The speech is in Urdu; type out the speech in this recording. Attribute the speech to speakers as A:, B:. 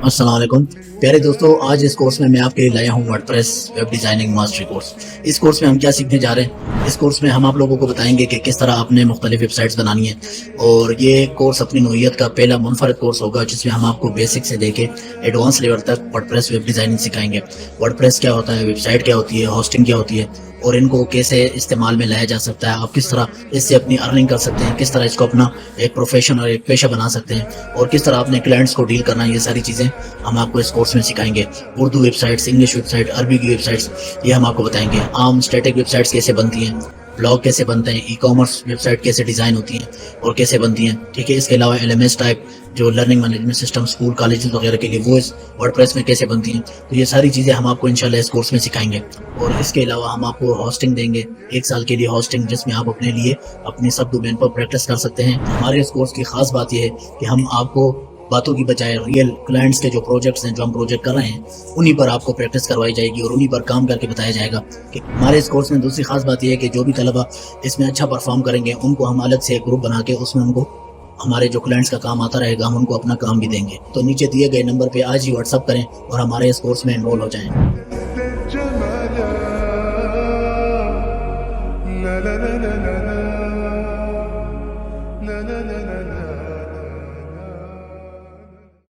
A: السلام علیکم پیارے دوستو، آج اس کورس میں آپ کے لیے لایا ہوں WordPress web designing mastery course. اس کورس میں ہم کیا سیکھنے جا رہے ہیں؟ اس کورس میں ہم آپ لوگوں کو بتائیں گے کہ کس طرح آپ نے مختلف ویب سائٹس بنانی ہیں، اور یہ کورس اپنی نوعیت کا پہلا منفرد کورس ہوگا جس میں ہم آپ کو بیسک سے دے کے ایڈوانس لیول تک ورڈپریس ویب ڈیزائننگ سکھائیں گے۔ ورڈپریس کیا ہوتا ہے، ویب سائٹ کیا ہوتی ہے، ہوسٹنگ کیا ہوتی ہے، اور ان کو کیسے استعمال میں لایا جا سکتا ہے، آپ کس طرح اس سے اپنی ارننگ کر سکتے ہیں، کس طرح اس کو اپنا ایک پروفیشن اور ایک پیشہ بنا سکتے ہیں، اور کس طرح اپنے کلائنٹس کو ڈیل کرنا ہے۔ یہ ساری چیزیں ہم آپ کو اس کورس میں سکھائیں گے۔ Urdu websites, English website, عربی کی ویب سائٹس، یہ ہم آپ کو بتائیں گے۔ عام اسٹیٹک ویب سائٹس کیسے بنتی ہیں، بلاگ کیسے بنتے ہیں، ای کامرس ویب سائٹ کیسے ڈیزائن ہوتی ہیں اور کیسے بنتی ہیں، ٹھیک ہے۔ اس کے علاوہ LMS ٹائپ جو learning management system school colleges وغیرہ کے لیے، وہ اس ورڈپریس میں کیسے بنتی ہیں۔ تو یہ ساری چیزیں ہم آپ کو انشاءاللہ اس کورس میں سکھائیں گے۔ اور اس کے علاوہ ہم آپ کو ہاسٹنگ دیں گے، 1 سال کے لیے ہاسٹنگ، جس میں آپ اپنے لیے اپنی سب ڈومین پر پریکٹس کر سکتے ہیں۔ ہمارے اس کورس کی خاص بات یہ ہے کہ ہم آپ کو باتوں کی بجائے ریئل کلائنٹس کے جو پروجیکٹس ہیں، جو ہم پروجیکٹ کر رہے ہیں، انہی پر آپ کو پریکٹس کروائی جائے گی اور انہی پر کام کر کے بتایا جائے گا۔ کہ ہمارے اس کورس میں دوسری خاص بات یہ ہے کہ جو بھی طلبہ اس میں اچھا پرفارم کریں گے، ان کو ہم الگ سے ایک گروپ بنا کے اس میں ان کو ہمارے جو کلائنٹس کا کام آتا رہے گا، ہم ان کو اپنا کام بھی دیں گے۔ تو نیچے دیے گئے نمبر پہ آج ہی واٹس اپ کریں اور ہمارے اس کورس میں انرول ہو جائیں۔
B: لا لا لا لا